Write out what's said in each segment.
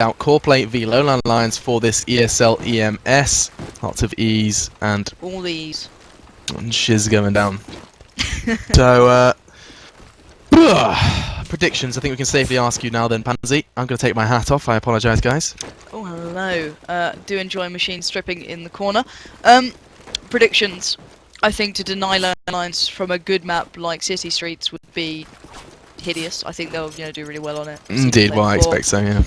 out CoD4 v LowLandLions for this ESL EMS. Lots of E's and all these. And shiz going down. So, predictions. I think we can safely ask you now then, Pansy. I'm going to take my hat off. I apologise, guys. Oh, hello. Do enjoy machine stripping in the corner. Predictions. I think to deny LowLandLions from a good map like City Streets would be hideous. I think they'll, do really well on it. Indeed, well, I expect so, yeah.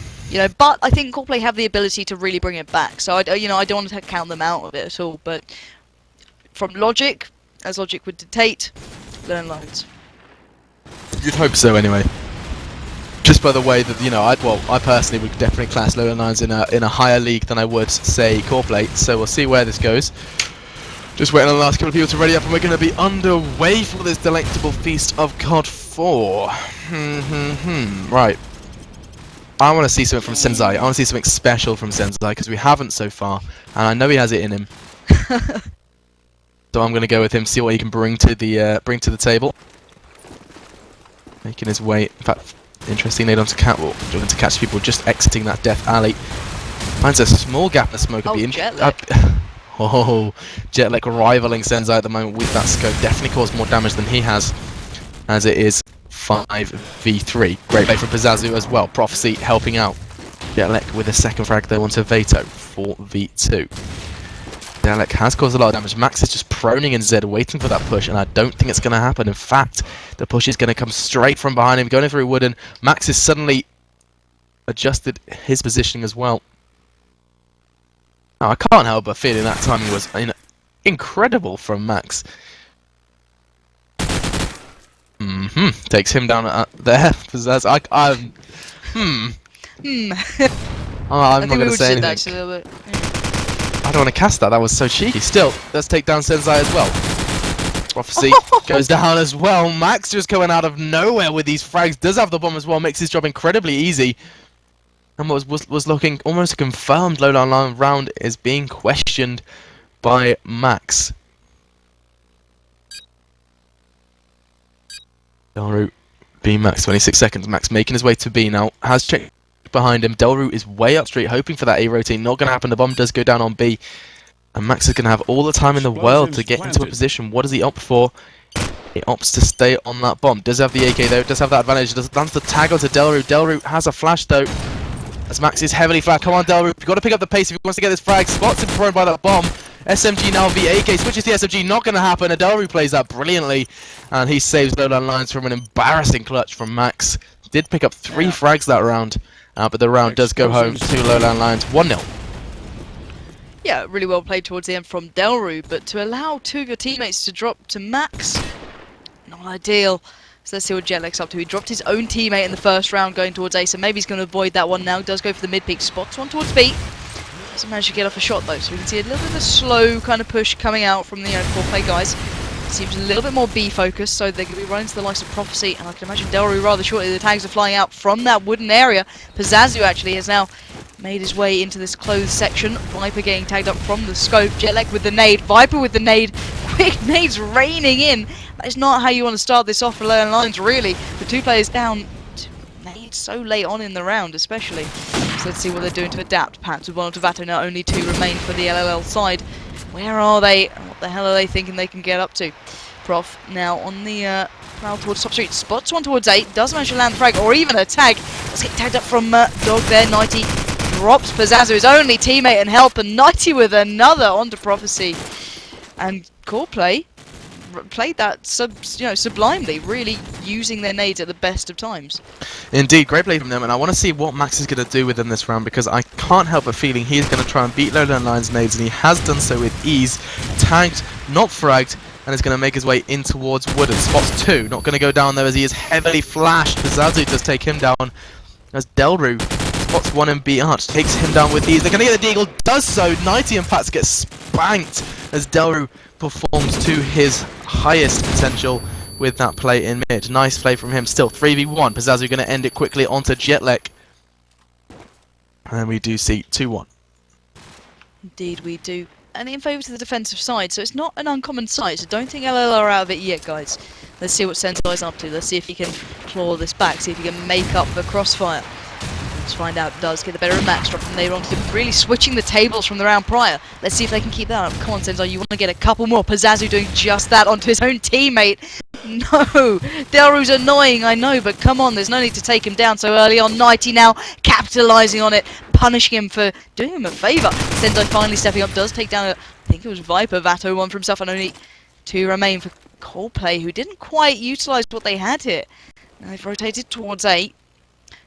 But I think CoD4 have the ability to really bring it back. So I don't want to count them out of it at all. But from logic, as logic would dictate, LowLandLions. You'd hope so, anyway. Just by the way that I personally would definitely class LowLandLions in a higher league than I would say CoD4. So we'll see where this goes. Just waiting on the last couple of people to ready up, and we're going to be underway for this delectable feast of CoD4. Right. I want to see something from Senzai. I want to see something special from Senzai because we haven't so far, and I know he has it in him. So I'm going to go with him, see what he can bring to the table. Making his way. In fact, interesting nade onto catwalk, going to catch people just exiting that death alley. Finds a small gap in the smoke. Oh, Jetlag rivaling Senzai at the moment with that scope. Definitely caused more damage than he has, as it is 5v3. Great play from Pizazu as well. Prophecy helping out. Jetlag with a second frag though onto Veto. 4v2. Jelek has caused a lot of damage. Max is just proning in Zed, waiting for that push, and I don't think it's going to happen. In fact, the push is going to come straight from behind him, going through Wooden. Max has suddenly adjusted his positioning as well. Now, I can't help but feeling that timing was incredible from Max. Takes him down there. I'm not going to say anything. I don't want to cast that. That was so cheeky. Still, let's take down Senzai as well. Prophecy goes down as well. Max just going out of nowhere with these frags. Does have the bomb as well. Makes his job incredibly easy. And what was looking almost a confirmed LowLandLions round is being questioned by Max. Delroot, B Max, 26 seconds. Max making his way to B now. Has checked behind him. Delroot is way up street, hoping for that A routine. Not going to happen. The bomb does go down on B. And Max is going to have all the time in the world to get into a position. What does he opt for? He opts to stay on that bomb. Does have the AK though. Does have that advantage. Does lands the tag onto Delroot. Delroot has a flash though. As Max is heavily flagged. Come on, Delroot. You've got to pick up the pace if he wants to get this frag. Spots him thrown by that bomb. SMG now v AK. Switches to SMG. Not going to happen. Delroot plays that brilliantly. And he saves LowLandLions from an embarrassing clutch from Max. Did pick up 3 frags that round. But the round does go home to LowLandLions 1-0. Yeah, really well played towards the end from Delroot. But to allow 2 of your teammates to drop to Max, not ideal. So let's see what Jetlag's up to. He dropped his own teammate in the first round going towards A, so maybe he's going to avoid that one now. Does go for the mid-peak, spots one towards B. Doesn't manage to get off a shot though, so we can see a little bit of a slow kind of push coming out from the CoD4 guys. Seems a little bit more B focused, so they're going to be running to the likes of Prophecy, and I can imagine Delroot rather shortly. The tags are flying out from that wooden area. Pizazu actually has now made his way into this closed section. Viper getting tagged up from the scope. Jetlag with the nade. Viper with the nade. Quick nades raining in. That is not how you want to start this off for LowLandLions, really. The 2 players down. Nades so late on in the round, especially. So let's see what they're doing to adapt. Pats with 1 onto Vato. Now only 2 remain for the LLL side. Where are they? What the hell are they thinking they can get up to? Prof now on the prowl towards top street. Spots one towards 8. Doesn't manage to land frag or even a tag. Let's get tagged up from Dog there. 90 drops Pizazu, his only teammate, and help. And 90 with another onto Prophecy. And CoD4 played that sublimely, really using their nades at the best of times. Indeed, great play from them, and I want to see what Max is going to do with them this round, because I can't help but feeling he's going to try and beat LowLandLions nades, and he has done so with ease. Tagged, not fragged, and is going to make his way in towards Wooden. Spots 2, not going to go down there as he is heavily flashed. Pizazu does take him down, as Delroot spots 1 and B Arch, takes him down with ease. They're going to get the deagle, does so. 90 and Pats get spanked as Delroot performs to his highest potential with that play in mid. Nice play from him. Still 3v1. Pizazu going to end it quickly onto Jetlag. And we do see 2-1. Indeed we do. And in favour to the defensive side, so it's not an uncommon sight. So don't think LL are out of it yet, guys. Let's see what Senzai's up to. Let's see if he can claw this back. See if he can make up the crossfire. Let's find out. Does get the better of Max, dropping later onto him, really switching the tables from the round prior. Let's see if they can keep that up. Come on, Senzai, you want to get a couple more. Pazazu doing just that onto his own teammate. No, Delru's annoying, I know, but come on, there's no need to take him down so early on. Nighty now capitalising on it, punishing him for doing him a favour. Senzai finally stepping up, does take down I think it was Viper, Vato one for himself, and only 2 remain for CoD4, who didn't quite utilise what they had here. Now they've rotated towards A.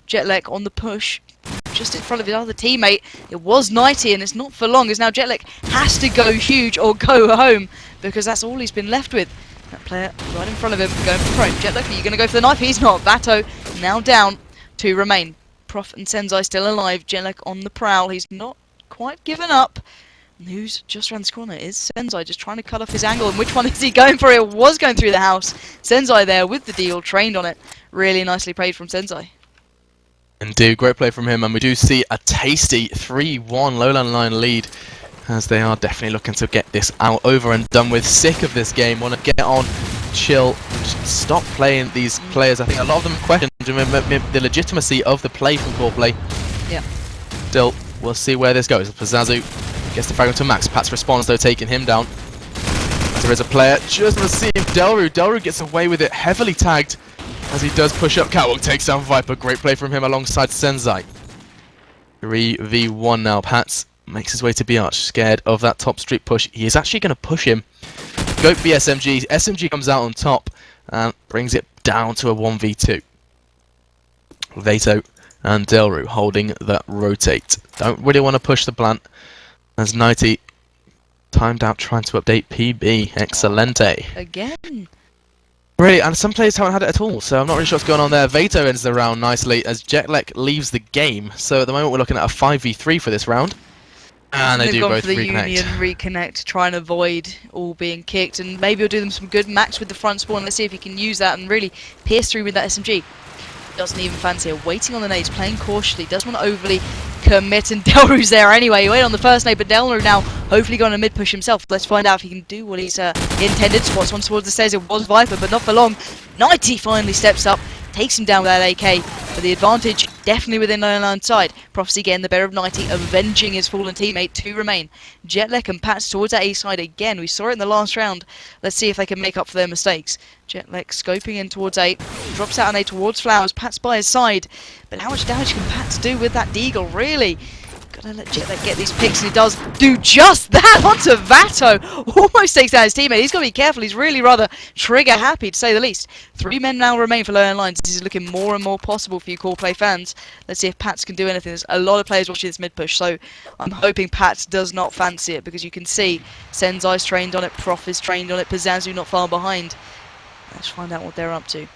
Jetlek on the push, just in front of his other teammate. It was Nighty, and it's not for long, as now Jetlek has to go huge or go home, because that's all he's been left with. That player right in front of him, going for prone. Jetlek, are you going to go for the knife? He's not. Vato now down. 2 remain. Prof and Senzai still alive. Jetlek on the prowl. He's not quite given up. And who's just around this corner is Senzai, just trying to cut off his angle. And which one is he going for? It was going through the house. Senzai there with the deal, trained on it. Really nicely played from Senzai. Indeed, great play from him, and we do see a tasty 3-1 LowLandLions lead, as they are definitely looking to get this out over and done with. Sick of this game, want to get on, chill, just stop playing these players. I think a lot of them question the legitimacy of the play from CoD4. Yeah. Still, we'll see where this goes. Pazazu gets the fragment to Max. Pats responds though, taking him down. As there is a player just received Delru. Delru gets away with it, heavily tagged, as he does push up. Catwalk takes down Viper. Great play from him alongside Senzai. 3v1 now. Pats makes his way to B Arch, scared of that top street push. He is actually going to push him. Go for the SMG. SMG comes out on top and brings it down to a 1v2. Vato and Delru holding that rotate. Don't really want to push the plant, as Nighty timed out trying to update PB. Excelente. Again. Really, and some players haven't had it at all, so I'm not really sure what's going on there. Vato ends the round nicely as Jetlek leaves the game. So at the moment we're looking at a 5v3 for this round. And they do gone both for the reconnect. Union reconnect, try and avoid all being kicked, and maybe he'll do them some good. Max with the front spawn, let's see if he can use that and really pierce through with that SMG. Doesn't even fancy it, waiting on the nades, playing cautiously, doesn't want to overly commit, and Delru's there anyway. He waited on the first nade, but Delru now hopefully going to mid push himself. Let's find out if he can do what he's intended. Spots one towards the stairs, it was Viper, but not for long. Nighty finally steps up, takes him down with that AK, but the advantage definitely within LowLandLions' side. Prophecy getting the better of Nighty, avenging his fallen teammate. 2 remain. Jetlek and Pats towards that A side again. We saw it in the last round. Let's see if they can make up for their mistakes. Jetlek scoping in towards A, drops out an A towards Flowers. Pats by his side, but how much damage can Pats do with that deagle, really? Gotta let Jetlek get these picks, and he does do just that onto Vato. Almost takes out his teammate. He's got to be careful. He's really rather trigger happy, to say the least. 3 men now remain for LowLandLions. This is looking more and more possible for you CoD4 fans. Let's see if Pats can do anything. There's a lot of players watching this mid push, so I'm hoping Pats does not fancy it, because you can see Senzai's trained on it, Prof is trained on it, Pazazu not far behind. Let's find out what they're up to.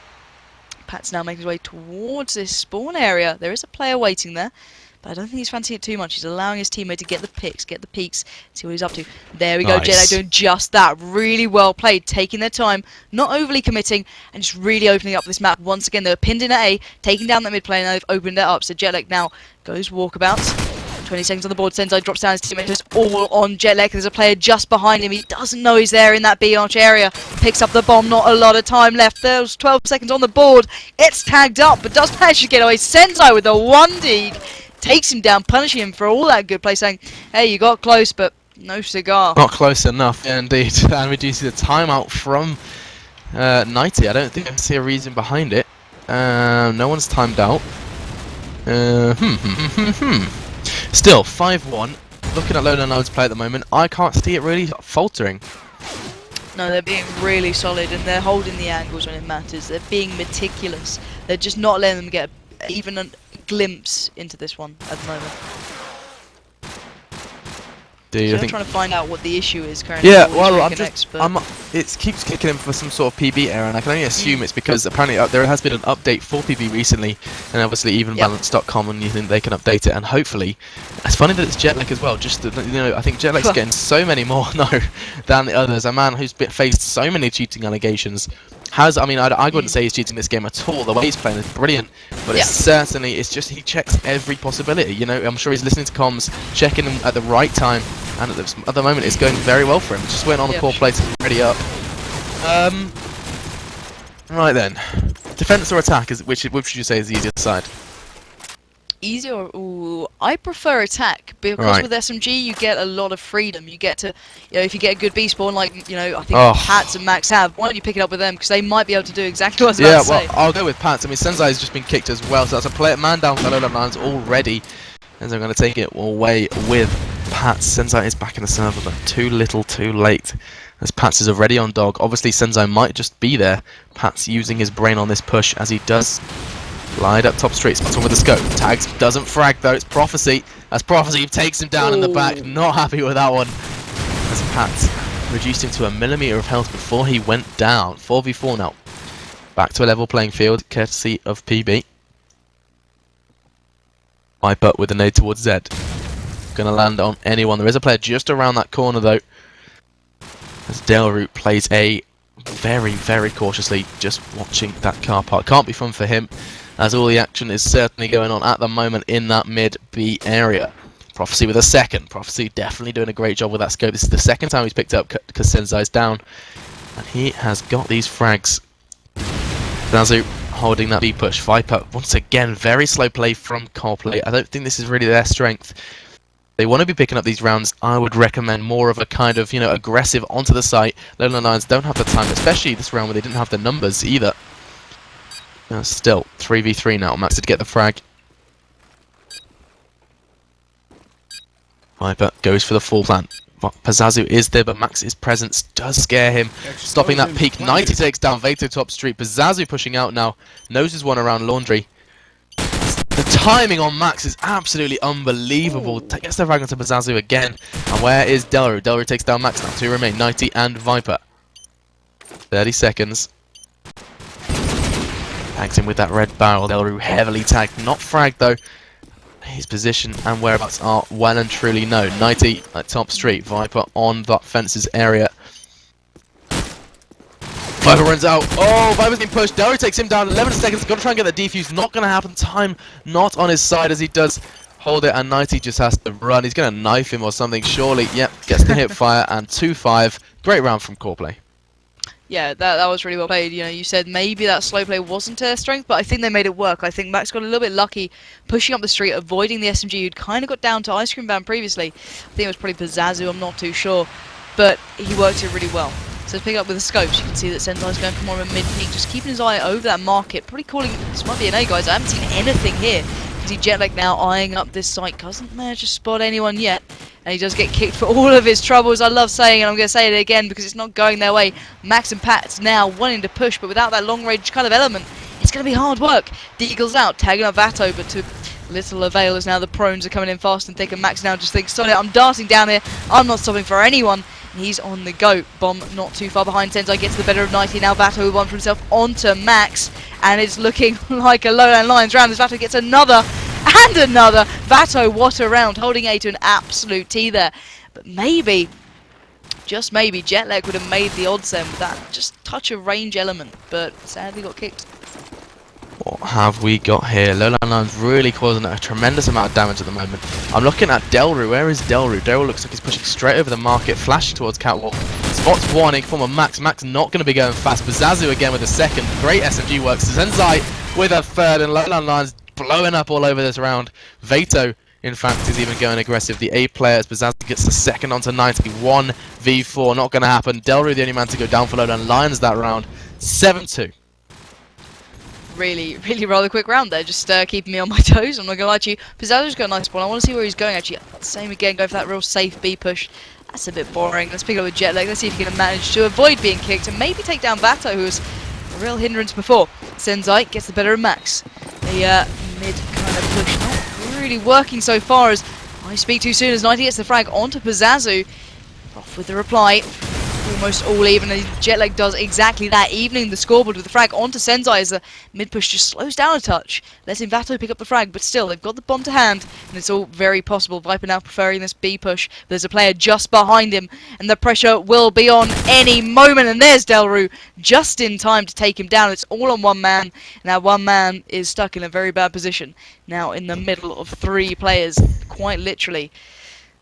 Pat's now making his way towards this spawn area. There is a player waiting there, but I don't think he's fancying it too much. He's allowing his teammate to get the picks, get the peeks, see what he's up to. There we go, Jetlek doing just that. Really well played, taking their time, not overly committing, and just really opening up this map. Once again, they were pinned in at A, taking down that mid plane, and they've opened it up. So Jetlek now goes walkabouts. 20 seconds on the board, Senzai drops down his teammate, it's all on Jetlek. There's a player just behind him, he doesn't know he's there in that B arch area. Picks up the bomb, not a lot of time left, there's 12 seconds on the board. It's tagged up, but does manage to get away. Senzai with the 1-deed, takes him down, punishing him for all that good play, saying, hey, you got close, but no cigar. Not close enough, yeah, indeed. And we do see the timeout from Nighty. I don't think I see a reason behind it. No one's timed out. Still, 5-1. Looking at LowLandLions' play at the moment, I can't see it really faltering. No, they're being really solid, and they're holding the angles when it matters. They're being meticulous. They're just not letting them get even a glimpse into this one at the moment. Dude, So I'm trying to find out what the issue is currently. Yeah, well, it keeps kicking him for some sort of PB error, and I can only assume it's because apparently there has been an update for PB recently, and obviously evenbalance.com, and you think they can update it, and hopefully, it's funny that it's Jetlek as well. Just you know, I think Jetlek's getting so many more than the others. A man who's faced so many cheating allegations. I mean, I wouldn't say he's cheating this game at all. The way he's playing is brilliant, but it's just he checks every possibility. You know, I'm sure he's listening to comms, checking them at the right time, and at the moment it's going very well for him. Just went on the core play to ready up. Right then, defense or attack? Which would you say is the easiest side? Easy or ooh, I prefer attack because Right. with SMG you get a lot of freedom. You get to, if you get a good B spawn, like I think Oh. Pats and Max have. Why don't you pick it up with them because they might be able to do exactly what I was Yeah, about to well, say. I'll go with Pats. I mean, Senzai has just been kicked as well, so that's a player man down for LowLandLions already. And they're going to take it away with Pats. Senzai is back in the server, but too little, too late. As Pats is already on dog. Obviously, Senzai might just be there. Pats using his brain on this push as he does. Glide up top straight, spots one with the scope. Tags, doesn't frag though, it's Prophecy. As Prophecy takes him down in the back. Not happy with that one. As Pats reduced him to a millimeter of health before he went down. 4v4 now. Back to a level playing field, courtesy of PB. Viper with a nade towards Z. Gonna land on anyone. There is a player just around that corner though. As Delroot plays a very, very cautiously, just watching that car park. Can't be fun for him, as all the action is certainly going on at the moment in that mid B area. Prophecy with a second. Prophecy definitely doing a great job with that scope. This is the second time he's picked up because Senzai's down. And he has got these frags. Zazu holding that B push. Viper, once again, very slow play from CoD4. I don't think this is really their strength. They want to be picking up these rounds. I would recommend more of a kind of, aggressive onto the site. LowLandLions don't have the time, especially this round where they didn't have the numbers either. Still, 3v3 now. Max did get the frag. Viper goes for the full plant. Pazazu is there, but Max's presence does scare him. Stopping that peak. 90 takes down Vato top street. Pazazu pushing out now. Noses one around Laundry. The timing on Max is absolutely unbelievable. Gets the frag onto Pazazu again. And where is Delru? Delru takes down Max now. 2 remain. 90 and Viper. 30 seconds. Tags him with that red barrel. Delru heavily tagged. Not fragged though. His position and whereabouts are well and truly known. 90 at top street. Viper on that fences area. Viper runs out. Oh, Viper's being pushed. Delru takes him down. 11 seconds. Got to try and get the defuse. Not going to happen. Time not on his side as he does hold it. And 90 just has to run. He's going to knife him or something. Surely. Yep. Gets the hip fire. And 2-5. Great round from CoD4. Yeah, that was really well played. You said maybe that slow play wasn't their strength, but I think they made it work. I think Max got a little bit lucky pushing up the street, avoiding the SMG who'd kind of got down to Ice Cream Van previously. I think it was probably Pazazu, I'm not too sure. But he worked it really well. So to pick up with the scopes, you can see that Senzai's going for more of a mid-peak, just keeping his eye over that market. Probably calling, this might be an A, guys. I haven't seen anything here. You can see Jetlag now eyeing up this site. Doesn't manage to spot anyone yet. And he does get kicked for all of his troubles. I love saying it, I'm going to say it again because it's not going their way. Max and Pat's now wanting to push, but without that long-range kind of element, it's going to be hard work. Deagle's out, tagging up Vato, but to little avail as now the prones are coming in fast and thick, and Max now just thinks, sorry, I'm darting down here, I'm not stopping for anyone. And he's on the go. Bomb not too far behind. Senzai gets the better of 90. Now Vato with one for himself onto Max, and it's looking like a LowLandLions round as Vato gets another and another. Vato, what a round, holding A to an absolute T there. But maybe, just maybe, Jetlag would have made the odds then with that just touch of range element, but sadly got kicked. What have we got here? LowLandLions really causing a tremendous amount of damage at the moment. I'm looking at Delru. Where is Delru? Delru looks like he's pushing straight over the market, flashing towards Catwalk. Spots one in form of Max. Max not going to be going fast. Bazazu again with a second. Great SMG work. Senzai with a third, and LowLandLions blowing up all over this round. Vato, in fact, is even going aggressive. The A player as Bazazu gets the second onto 90. 1v4. Not going to happen. Delru the only man to go down for LowLandLions that round. 7-2. Really rather quick round there, just keeping me on my toes. I'm not gonna lie to you. Pizzaro's got a nice ball. I want to see where he's going actually. Same again, go for that real safe B push. That's a bit boring. Let's pick it up with Jetlag. Let's see if he can manage to avoid being kicked and maybe take down Vato, who was a real hindrance before. Senzai gets the better of Max. The mid kind of push not really working so far as I speak too soon as 90 gets the frag onto Pazazu. Off with the reply. Almost all even, and Jetlag does exactly that, evening the scoreboard with the frag onto Senzai as the mid-push just slows down a touch, letting Vato pick up the frag, but still, they've got the bomb to hand, and it's all very possible. Viper now preferring this B-push, there's a player just behind him, and the pressure will be on any moment, and there's Delru, just in time to take him down. It's all on one man, and that one man is stuck in a very bad position, now in the middle of 3 players, quite literally.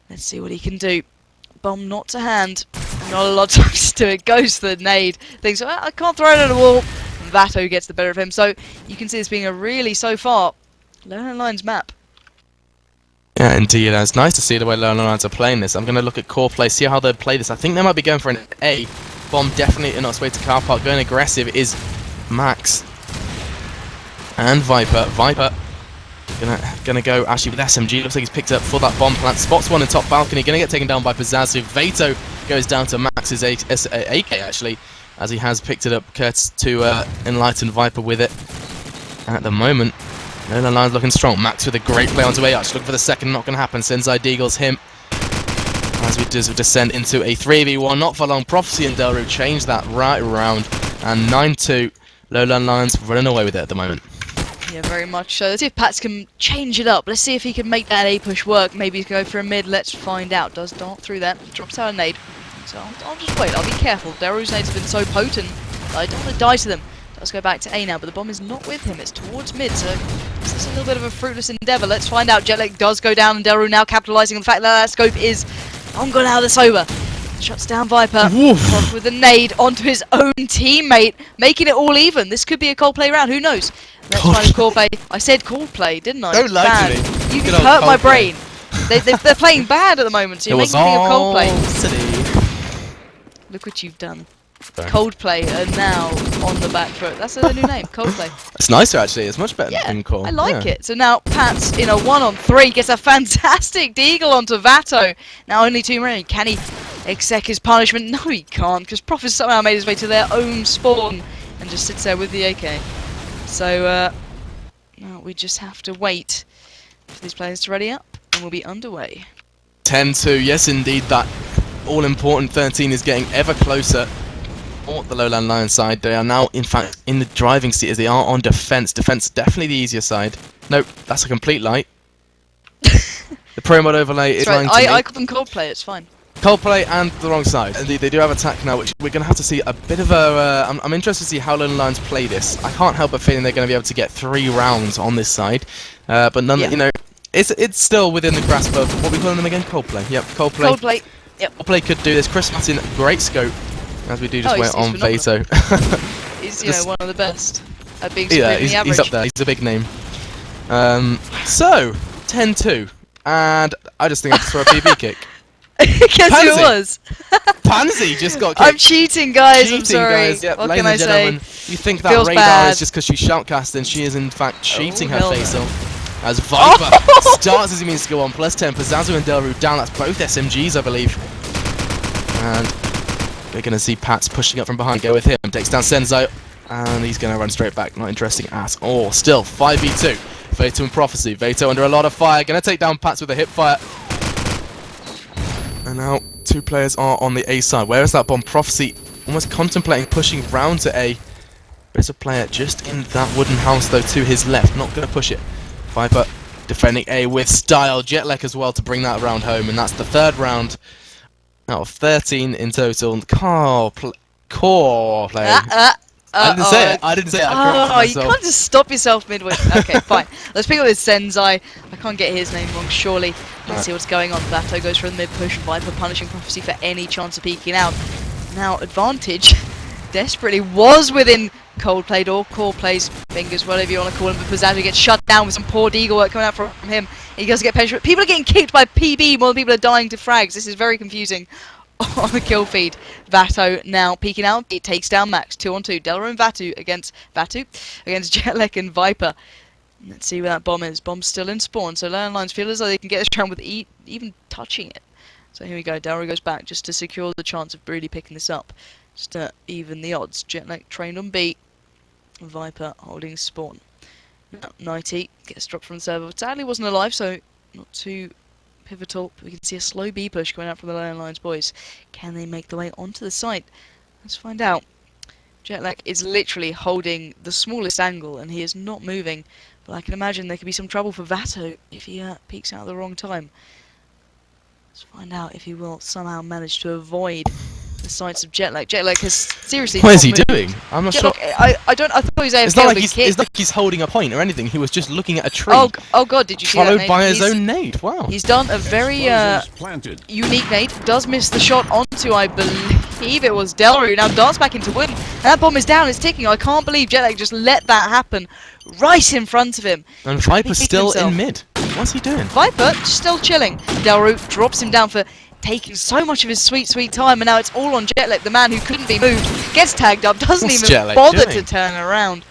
Let's see what he can do. Bomb not to hand. Not a lot of time to do it. Goes for the nade. Thinks, well, I can't throw it at a wall. Vato gets the better of him. So you can see this being a really, so far, LowLandLions map. Yeah, indeed. It's nice to see the way LowLandLions are playing this. I'm going to look at CoD4, see how they play this. I think they might be going for an A. Bomb definitely on its way to car park. Going aggressive is Max and Viper. Viper gonna go actually with SMG. Looks like he's picked up for that bomb plant. Spots one in top balcony. Gonna get taken down by Pizzazu. Vato goes down to Max's AK actually, as he has picked it up. Kurtz to enlighten Viper with it. At the moment, LowLandLions looking strong. Max with a great play onto AH. Looking for the second, not gonna happen. Senzai Deagles him. As we descend into a 3v1, not for long. Prophecy and Delru change that right around. And 9-2, LowLandLions running away with it at the moment. Yeah, very much so. Let's see if Pats can change it up. Let's see if he can make that A push work. Maybe go for a mid. Let's find out. Does dart through that. Drops out a nade. So I'll just wait. I'll be careful. Delru's nades have been so potent that I don't want to die to them. Does go back to A now, but the bomb is not with him. It's towards mid, so this is a little bit of a fruitless endeavour. Let's find out. Jetlag does go down, and Delru now capitalising on the fact that that scope is gone out of the sober. Shuts down Viper. Off with a nade onto his own teammate, making it all even. This could be a CoD4 round. Who knows? Let's find a CoD4. I said CoD4, didn't I? Don't lie to me. You hurt my brain. They're playing bad at the moment, so you're making me think of CoD4. Look what you've done. CoD4 are now on the back foot. That's a new name, CoD4. It's nicer actually. It's much better than Call. I like it. So now Pats in a 1-on-3 gets a fantastic deagle onto Vato. Now only 2 remaining. Can he exec his punishment? No, he can't, because Prophet somehow made his way to their own spawn and just sits there with the AK. So now we just have to wait for these players to ready up, and we'll be underway. 10-2. Yes, indeed. That all-important 13 is getting ever closer. The LowLandLions side, they are now in fact in the driving seat as they are on defense. Defense definitely the easier side. Nope, that's a complete lie. The pro mod overlay is lying to me. I call them CoD4, it's fine. CoD4 and the wrong side. They do have attack now, which we're going to have to see a bit of a... I'm interested to see how LowLandLions play this. I can't help but feeling they're going to be able to get 3 rounds on this side. But none, you know, it's still within the grasp of, what are we calling them again? CoD4. Yep, CoD4. CoD4, yep. CoD4 could do this. Chris Martin, great scope. As we do just wait on Vato. He's, you know, one of the best at being he's average. up there. He's a big name. So, 10-2. And I just think I have to throw a PB kick. Guess who it was? Pansy just got kicked. I'm cheating, guys. I'm sorry. Guys. Yep, what can I say? You think that Feels radar bad. is just because she's shoutcasting. She is in fact cheating her face off. As Viper starts as he means to go on. +10. Pizzazu and Delru down. That's both SMGs, I believe. And we're going to see Pats pushing up from behind. Go with him. Takes down Senzai. And he's going to run straight back. Not interesting at all. Still, 5v2. Vato and Prophecy. Vato under a lot of fire. Going to take down Pats with a hip fire. And now 2 players are on the A side. Where is that bomb? Prophecy almost contemplating pushing round to A. There's a player just in that wooden house though to his left. Not going to push it. Viper defending A with style. Jetlag as well to bring that round home. And that's the 3rd round out of 13 in total. Core play. I didn't say it. I didn't say it. Oh, you can't just stop yourself midway. Okay, fine. Let's pick up with Senzai. I can't get his name wrong, surely. Let's see what's going on. Vato goes for the mid push. Viper punishing Prophecy for any chance of peeking out. Now, advantage desperately was within CoD4 or CoD4's fingers, whatever you want to call him. But Pizzazu gets shut down with some poor deagle work coming out from him. He doesn't get penetrated. People are getting kicked by PB more than people are dying to frags. This is very confusing. On the kill feed, Vato now peeking out. It takes down Max. 2-on-2. Delru and Vato against Jetlag and Viper. Let's see where that bomb is. Bomb's still in spawn, so LowLandLions feel as though they can get this round with even touching it. So here we go. Delru goes back just to secure the chance of really picking this up, just to even the odds. Jetlag trained on B. Viper holding spawn. Now, 90 gets dropped from the server. Sadly, wasn't alive, so not too pivotal. We can see a slow B push going out from the LowLandLions boys. Can they make the way onto the site? Let's find out. Jetlag is literally holding the smallest angle and he is not moving. But I can imagine there could be some trouble for Vato if he peeks out at the wrong time. Let's find out if he will somehow manage to avoid the sights of Jetlag. Jetlag has seriously. What is he doing? I'm not sure. I thought he was AFK. It's not like he's holding a point or anything. He was just looking at a tree. Oh god, did you see that? Followed by his own nade. Wow. He's done a very unique nade. Does miss the shot onto, I believe it was Delru. Now darts back into wood. And that bomb is down. It's ticking. I can't believe Jetlag just let that happen right in front of him. And Viper's still in mid. What's he doing? Viper still chilling. Delru drops him down for taking so much of his sweet, sweet time, and now it's all on Jetlek, the man who couldn't be moved. Gets tagged up, doesn't What's even Jetlek bother doing? to turn around.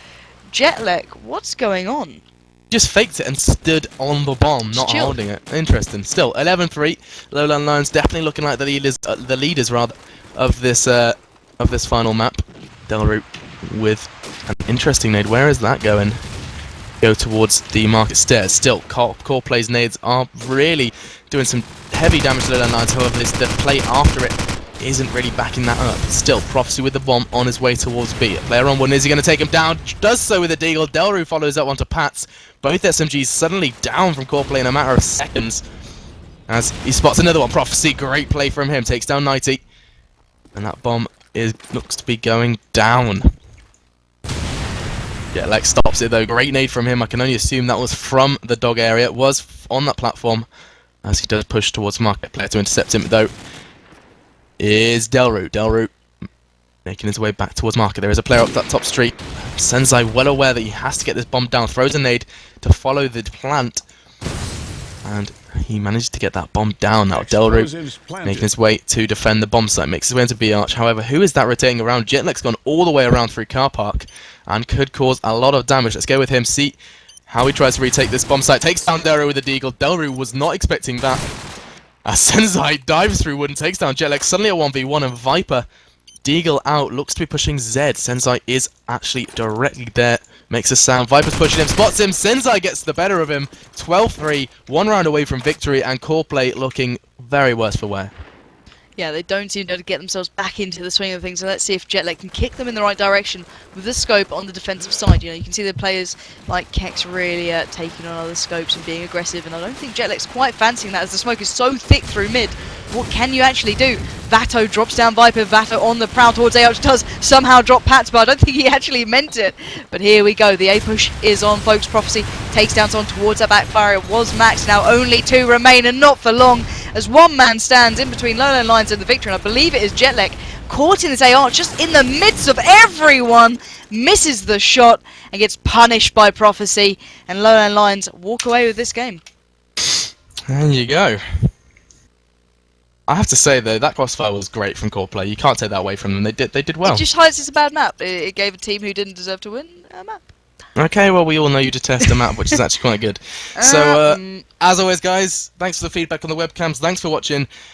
Jetlek, what's going on? Just faked it and stood on the bomb, not Chill. holding it. Interesting. Still, 11-3. LowLandLions definitely looking like the leaders rather of this final map. Delru with an interesting nade. Where is that going? Go towards the market stairs. Still, CoD4's nades are really doing some heavy damage to LowLandLions. However, the play after it isn't really backing that up. Still, Prophecy with the bomb on his way towards B. A player on one, is he going to take him down? Does so with a deagle. Delru follows up onto Pats. Both SMGs suddenly down from CoD4 in a matter of seconds. As he spots another one. Prophecy, great play from him. Takes down 90. And that bomb looks to be going down. Yeah, Lex stops it though. Great nade from him. I can only assume that was from the dog area. It was on that platform. As he does push towards market. Player to intercept him though is Delru. Delru making his way back towards market. There is a player up that top street. Senzai well aware that he has to get this bomb down. Throws a nade to follow the plant. And he managed to get that bomb down. Now Delru making his way to defend the bomb site. Makes his way into B arch. However, who is that rotating around? Jetlek's gone all the way around through car park. And could cause a lot of damage. Let's go with him. See how he tries to retake this bomb site. Takes down Delru with a deagle. Delru was not expecting that. As Senzai dives through wood and takes down Jetlek. Suddenly a 1v1 and Viper, deagle out, looks to be pushing Zed. Senzai is actually directly there. Makes a sound. Viper's pushing him, spots him. Senzai gets the better of him. 12-3, 1 round away from victory, and CoD4 looking very worse for wear. Yeah, they don't seem to be able to get themselves back into the swing of things, so let's see if Jetlek can kick them in the right direction with the scope on the defensive side. You know, you can see the players like Kex really taking on other scopes and being aggressive, and I don't think Jetlek's quite fancying that as the smoke is so thick through mid. What can you actually do? Vato drops down Viper, Vato on the prowl towards A, which does somehow drop Pats, but I don't think he actually meant it. But here we go, the A push is on, folks. Prophecy takes down someone towards that backfire. It was Max, now only 2 remain, and not for long, as one man stands in between LowLandLions and the victory, and I believe it is Jetlek, caught in this AR just in the midst of everyone, misses the shot and gets punished by Prophecy, and LowLandLions walk away with this game. There you go. I have to say though, that crossfire was great from CoD4. You can't take that away from them. They did well. It just highlights it's a bad map. It gave a team who didn't deserve to win a map. Okay, well, we all know you detest the map, which is actually quite good. So, as always, guys, thanks for the feedback on the webcams. Thanks for watching.